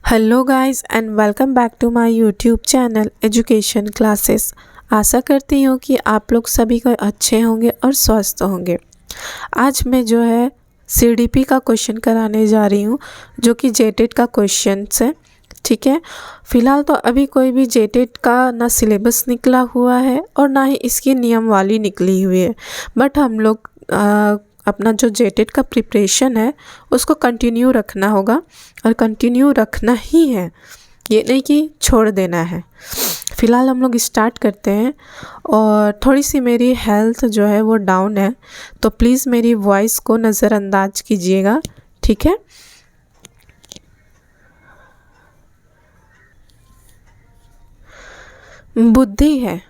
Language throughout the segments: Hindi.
Hello guys and welcome back to my YouTube channel education classes. आशा करती हूँ कि आप लोग सभी को अच्छे होंगे और स्वस्थ होंगे। आज मैं जो है सीडीपी का क्वेश्चन कराने जा रही हूँ, जो कि जेटेट का क्वेश्चन है। ठीक है, फ़िलहाल तो अभी कोई भी जेटेट का ना सिलेबस निकला हुआ है और ना ही इसकी नियमवाली निकली हुई है, बट हम लोग अपना जो जेटेट का प्रिपरेशन है उसको कंटिन्यू रखना होगा और कंटिन्यू रखना ही है, ये नहीं कि छोड़ देना है। फ़िलहाल हम लोग स्टार्ट करते हैं। और थोड़ी सी मेरी हेल्थ जो है वो डाउन है, तो प्लीज़ मेरी वॉइस को नज़रअंदाज कीजिएगा, ठीक है। बुद्धि है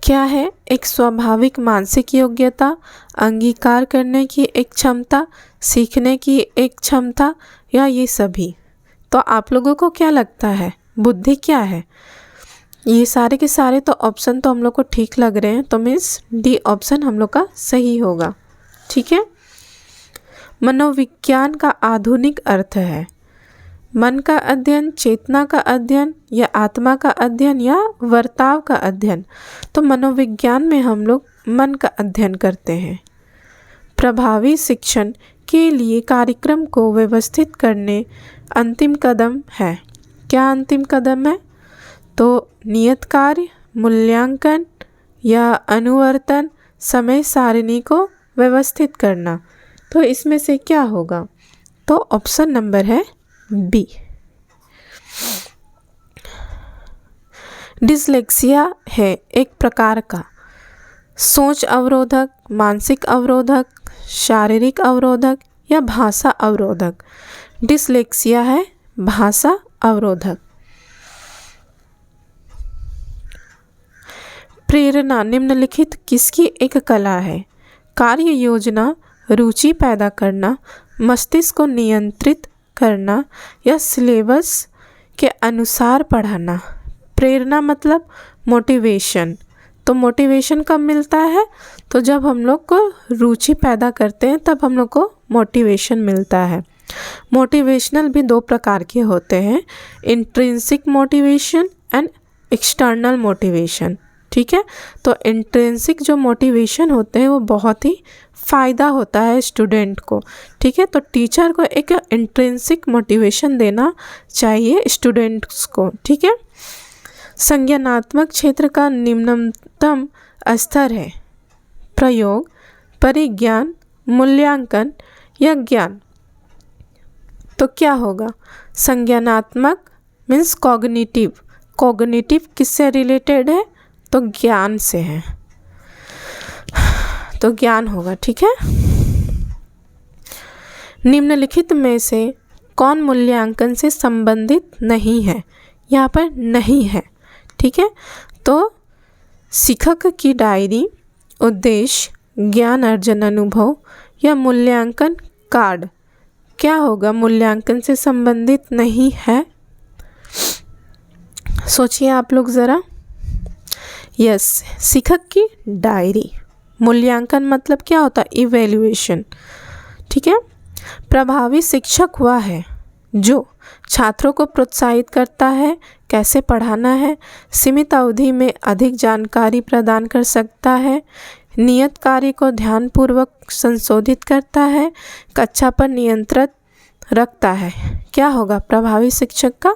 क्या है? एक स्वाभाविक मानसिक योग्यता, अंगीकार करने की एक क्षमता, सीखने की एक क्षमता, या ये सभी। तो आप लोगों को क्या लगता है बुद्धि क्या है? ये सारे के सारे तो ऑप्शन तो हम लोग को ठीक लग रहे हैं, तो मीन्स डी ऑप्शन हम लोग का सही होगा, ठीक है। मनोविज्ञान का आधुनिक अर्थ है मन का अध्ययन, चेतना का अध्ययन, या आत्मा का अध्ययन, या वर्ताव का अध्ययन। तो मनोविज्ञान में हम लोग मन का अध्ययन करते हैं। प्रभावी शिक्षण के लिए कार्यक्रम को व्यवस्थित करने अंतिम कदम है। क्या अंतिम कदम है? तो नियत कार्य, मूल्यांकन, या अनुवर्तन, समय सारिणी को व्यवस्थित करना। तो इसमें से क्या होगा? तो ऑप्शन नंबर है बी। डिसलेक्सिया है एक प्रकार का सोच अवरोधक, मानसिक अवरोधक, शारीरिक अवरोधक, या भाषा अवरोधक। डिसलेक्सिया है भाषा अवरोधक। प्रेरणा निम्नलिखित किसकी एक कला है? कार्य योजना, रुचि पैदा करना, मस्तिष्क को नियंत्रित करना, या सिलेबस के अनुसार पढ़ाना। प्रेरणा मतलब मोटिवेशन। तो मोटिवेशन कब मिलता है? तो जब हम लोग को रुचि पैदा करते हैं तब हम लोग को मोटिवेशन मिलता है। मोटिवेशनल भी दो प्रकार के होते हैं, intrinsic motivation and external motivation, ठीक है। तो इंट्रिंसिक जो मोटिवेशन होते हैं वो बहुत ही फ़ायदा होता है स्टूडेंट को, ठीक है। तो टीचर को एक इंट्रिंसिक मोटिवेशन देना चाहिए स्टूडेंट्स को, ठीक है। संज्ञानात्मक क्षेत्र का निम्नतम स्तर है प्रयोग, परिज्ञान, मूल्यांकन, या ज्ञान। तो क्या होगा? संज्ञानात्मक मीन्स कॉग्निटिव। कॉग्निटिव किससे रिलेटेड है? तो ज्ञान से है, तो ज्ञान होगा, ठीक है। निम्नलिखित में से कौन मूल्यांकन से संबंधित नहीं है? यहाँ पर नहीं है, ठीक है। तो शिक्षक की डायरी, उद्देश्य, ज्ञान अर्जन अनुभव, या मूल्यांकन कार्ड। क्या होगा? मूल्यांकन से संबंधित नहीं है। सोचिए आप लोग ज़रा। यस, शिक्षक की डायरी। मूल्यांकन मतलब क्या होता है? इवैल्यूएशन, ठीक है। प्रभावी शिक्षक हुआ है जो छात्रों को प्रोत्साहित करता है, कैसे पढ़ाना है, सीमित अवधि में अधिक जानकारी प्रदान कर सकता है, नियत कार्य को ध्यानपूर्वक संशोधित करता है, कक्षा पर नियंत्रण रखता है। क्या होगा प्रभावी शिक्षक का?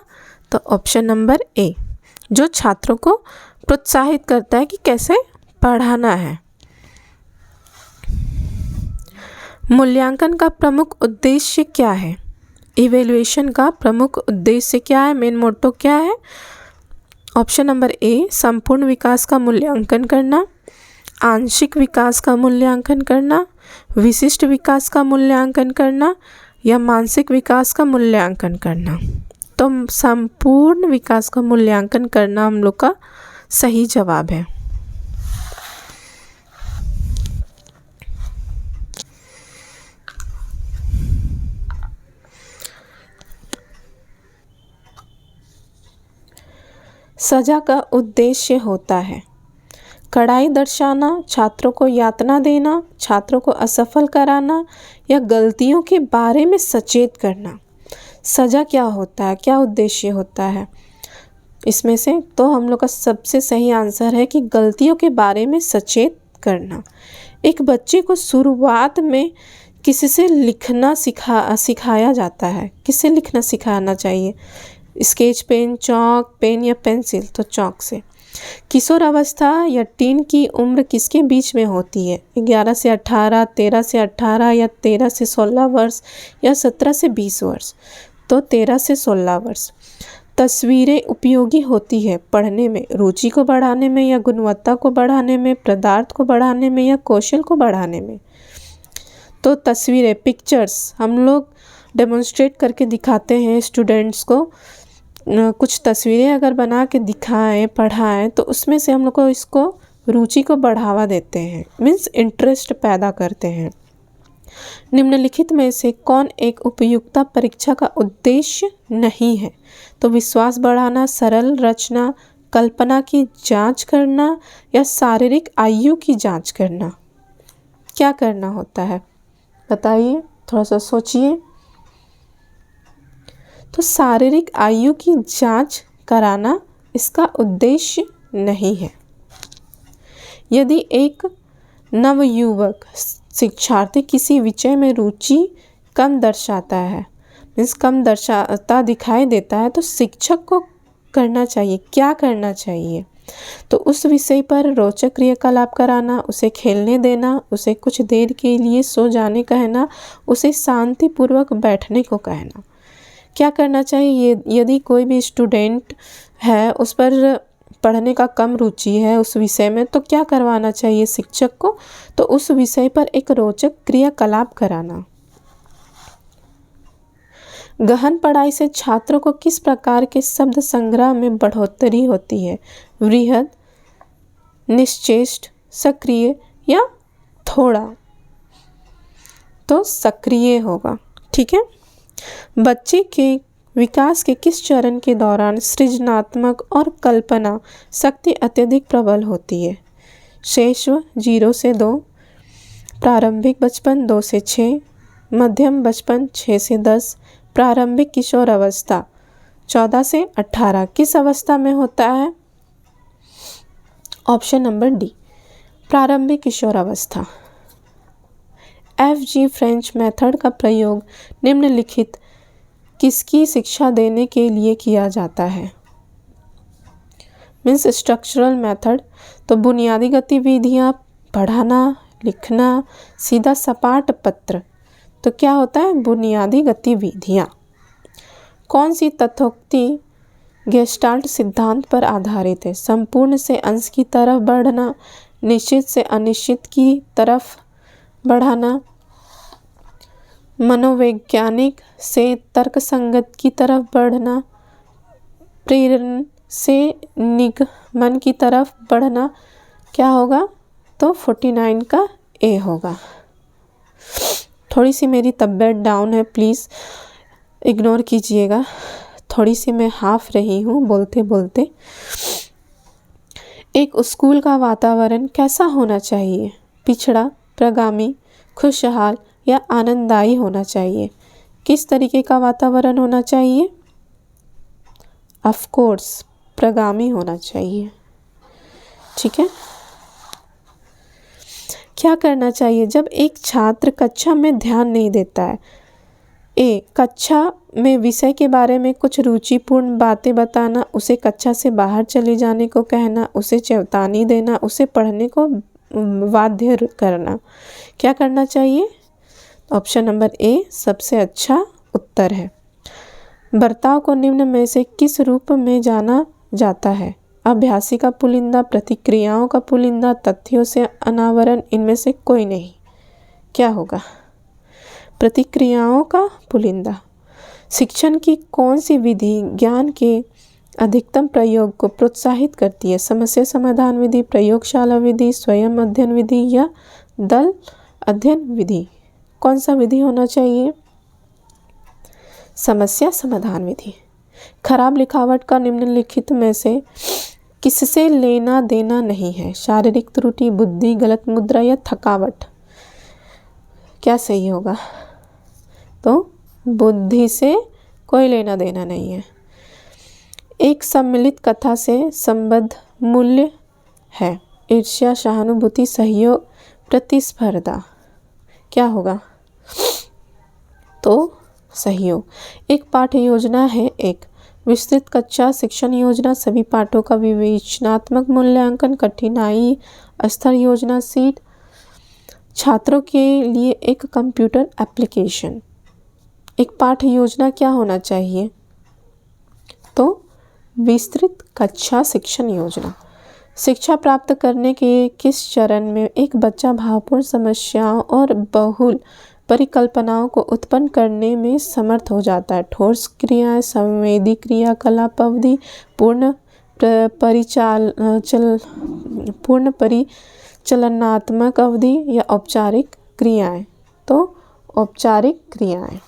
तो ऑप्शन नंबर ए, जो छात्रों को प्रोत्साहित करता है कि कैसे पढ़ाना है। मूल्यांकन का प्रमुख उद्देश्य क्या है? इवैल्यूएशन का प्रमुख उद्देश्य क्या है? मेन मोटो क्या है? ऑप्शन नंबर ए, संपूर्ण विकास का मूल्यांकन करना, आंशिक विकास का मूल्यांकन करना, विशिष्ट विकास का मूल्यांकन करना, या मानसिक विकास का मूल्यांकन करना। तो संपूर्ण विकास का मूल्यांकन करना हम लोग का सही जवाब है। सजा का उद्देश्य होता है कड़ाई दर्शाना, छात्रों को यातना देना, छात्रों को असफल कराना, या गलतियों के बारे में सचेत करना। सजा क्या होता है, क्या उद्देश्य होता है इसमें से? तो हम लोग का सबसे सही आंसर है कि गलतियों के बारे में सचेत करना। एक बच्चे को शुरुआत में किससे लिखना सिखाया जाता है? किससे लिखना सिखाना चाहिए? स्केच पेन, चौक, पेन या पेंसिल? तो चौक से। किशोर अवस्था या टीन की उम्र किसके बीच में होती है? 11 से 18, 13 से 18 या 13 से 16 वर्ष या 17 से 20 वर्ष? तो 13 से 16 वर्ष। तस्वीरें उपयोगी होती है पढ़ने में, रुचि को बढ़ाने में या गुणवत्ता को बढ़ाने में, पदार्थ को बढ़ाने में या कौशल को बढ़ाने में? तो तस्वीरें, पिक्चर्स, हम लोग डेमोन्स्ट्रेट करके दिखाते हैं स्टूडेंट्स को। कुछ तस्वीरें अगर बना के दिखाएं, पढ़ाएं, तो उसमें से हम लोग को इसको रुचि को बढ़ावा देते हैं, मीन्स इंटरेस्ट पैदा करते हैं। निम्नलिखित में से कौन एक उपयुक्तता परीक्षा का उद्देश्य नहीं है? तो विश्वास बढ़ाना, सरल रचना, कल्पना की जांच करना या शारीरिक आयु की जांच करना? क्या करना होता है बताइए, थोड़ा सा सोचिए। तो शारीरिक आयु की जांच कराना इसका उद्देश्य नहीं है। यदि एक नवयुवक शिक्षार्थी किसी विषय में रुचि कम दर्शाता है, मीन्स कम दर्शाता दिखाई देता है, तो शिक्षक को करना चाहिए, क्या करना चाहिए? तो उस विषय पर रोचक क्रियाकलाप कराना, उसे खेलने देना, उसे कुछ देर के लिए सो जाने कहना, उसे शांतिपूर्वक बैठने को कहना। क्या करना चाहिए? यदि कोई भी स्टूडेंट है, उस पर पढ़ने का कम रुचि है उस विषय में, तो क्या करवाना चाहिए शिक्षक को? तो उस विषय पर एक रोचक क्रियाकलाप कराना। गहन पढ़ाई से छात्रों को किस प्रकार के शब्द संग्रह में बढ़ोतरी होती है? वृहद, निश्चेष्ट, सक्रिय या थोड़ा? तो सक्रिय होगा। ठीक है। बच्चे के विकास के किस चरण के दौरान सृजनात्मक और कल्पना शक्ति अत्यधिक प्रबल होती है? शैशव 0 से 2, प्रारंभिक बचपन 2 से 6, मध्यम बचपन 6 से 10, प्रारंभिक किशोर अवस्था 14 से 18। किस अवस्था में होता है? ऑप्शन नंबर डी, प्रारंभिक किशोर अवस्था। FG फ्रेंच मेथड का प्रयोग निम्नलिखित किसकी शिक्षा देने के लिए किया जाता है? Means structural method. तो बुनियादी गतिविधियाँ, पढ़ना, लिखना, सीधा सपाट पत्र। तो क्या होता है? बुनियादी गतिविधियाँ। कौन सी तथोक्ति गेस्टाल्ट सिद्धांत पर आधारित है? संपूर्ण से अंश की तरफ बढ़ना, निश्चित से अनिश्चित की तरफ बढ़ाना, मनोवैज्ञानिक से तर्कसंगत की तरफ बढ़ना, प्रेरण से निगमन की तरफ बढ़ना। क्या होगा? तो 49 का ए होगा। थोड़ी सी मेरी तबीयत डाउन है, प्लीज़ इग्नोर कीजिएगा। थोड़ी सी मैं हाफ रही हूँ बोलते बोलते। एक स्कूल का वातावरण कैसा होना चाहिए? पिछड़ा, प्रगामी, खुशहाल या आनंददायी होना चाहिए? किस तरीके का वातावरण होना चाहिए? ऑफ कोर्स प्रगामी होना चाहिए। ठीक है। क्या करना चाहिए जब एक छात्र कक्षा में ध्यान नहीं देता है? ए, कक्षा में विषय के बारे में कुछ रुचिपूर्ण बातें बताना, उसे कक्षा से बाहर चले जाने को कहना, उसे चेतावनी देना, उसे पढ़ने को बाध्य करना। क्या करना चाहिए? ऑप्शन नंबर ए सबसे अच्छा उत्तर है। बर्ताव को निम्न में से किस रूप में जाना जाता है? अभ्यासी का पुलिंदा, प्रतिक्रियाओं का पुलिंदा, तथ्यों से अनावरण, इनमें से कोई नहीं। क्या होगा? प्रतिक्रियाओं का पुलिंदा। शिक्षण की कौन सी विधि ज्ञान के अधिकतम प्रयोग को प्रोत्साहित करती है? समस्या समाधान विधि, प्रयोगशाला विधि, स्वयं अध्ययन विधि या दल अध्ययन विधि? कौन सा विधि होना चाहिए? समस्या समाधान विधि। खराब लिखावट का निम्नलिखित में से किससे लेना देना नहीं है? शारीरिक त्रुटि, बुद्धि, गलत मुद्रा या थकावट? क्या सही होगा? तो बुद्धि से कोई लेना देना नहीं है। एक सम्मिलित कथा से संबद्ध मूल्य है ईर्ष्या, सहानुभूति, सहयोग, प्रतिस्पर्धा। क्या होगा? तो सहयोग। एक पाठ्य योजना है। एक विस्तृत कक्षा शिक्षण योजना, सभी पाठों का विवेचनात्मक मूल्यांकन, कठिनाई स्तर योजना, सीट, छात्रों के लिए एक कंप्यूटर एप्लीकेशन। एक पाठ्य योजना क्या होना चाहिए? तो विस्तृत कक्षा शिक्षण योजना। शिक्षा प्राप्त करने के किस चरण में एक बच्चा भावपूर्ण समस्याओं और बहुल परिकल्पनाओं को उत्पन्न करने में समर्थ हो जाता है? ठोस क्रियाएं, संवेदी क्रियाकलाप अवधि, पूर्ण परिचलनात्मक अवधि या औपचारिक क्रियाएं? तो औपचारिक क्रियाएं।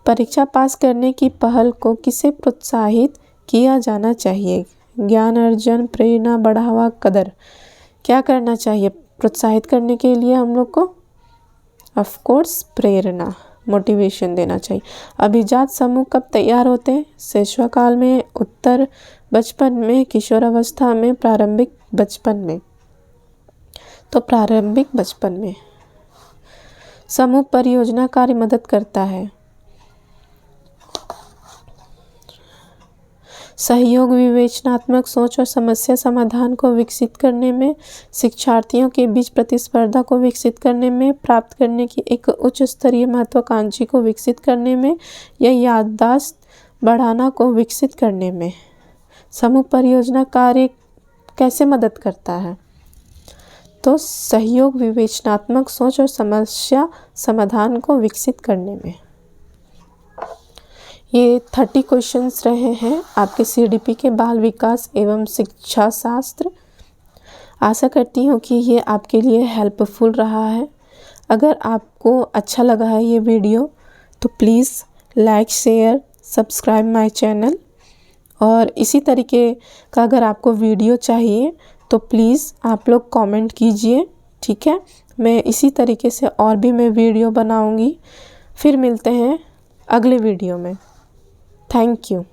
परीक्षा पास करने की पहल को किसे प्रोत्साहित किया जाना चाहिए? ज्ञान अर्जन, प्रेरणा, बढ़ावा, कदर। क्या करना चाहिए प्रोत्साहित करने के लिए हम लोग को? ऑफ कोर्स प्रेरणा, मोटिवेशन देना चाहिए। अभिजात समूह कब तैयार होते हैं? शैशवकाल में, उत्तर बचपन में, किशोरावस्था में, प्रारंभिक बचपन में। तो प्रारंभिक बचपन में। समूह परियोजना कार्य मदद करता है। सहयोग विवेचनात्मक सोच और समस्या समाधान को विकसित करने में, शिक्षार्थियों के बीच प्रतिस्पर्धा को विकसित करने में, प्राप्त करने की एक उच्च स्तरीय महत्वाकांक्षी को विकसित करने में, या याददाश्त बढ़ाना को विकसित करने में। समूह परियोजना कार्य कैसे मदद करता है? तो सहयोग विवेचनात्मक सोच और समस्या समाधान को विकसित करने में। ये 30 क्वेश्चंस रहे हैं आपके CDP के बाल विकास एवं शिक्षा शास्त्र। आशा करती हूँ कि ये आपके लिए हेल्पफुल रहा है। अगर आपको अच्छा लगा है ये वीडियो तो please like, share, subscribe my channel. और इसी तरीके का अगर आपको वीडियो चाहिए तो प्लीज़ आप लोग कमेंट कीजिए, ठीक है? मैं इसी तरीके से और भी मैं वीडियो बनाऊँगी। फिर मिलते हैं अगले वीडियो में। Thank you.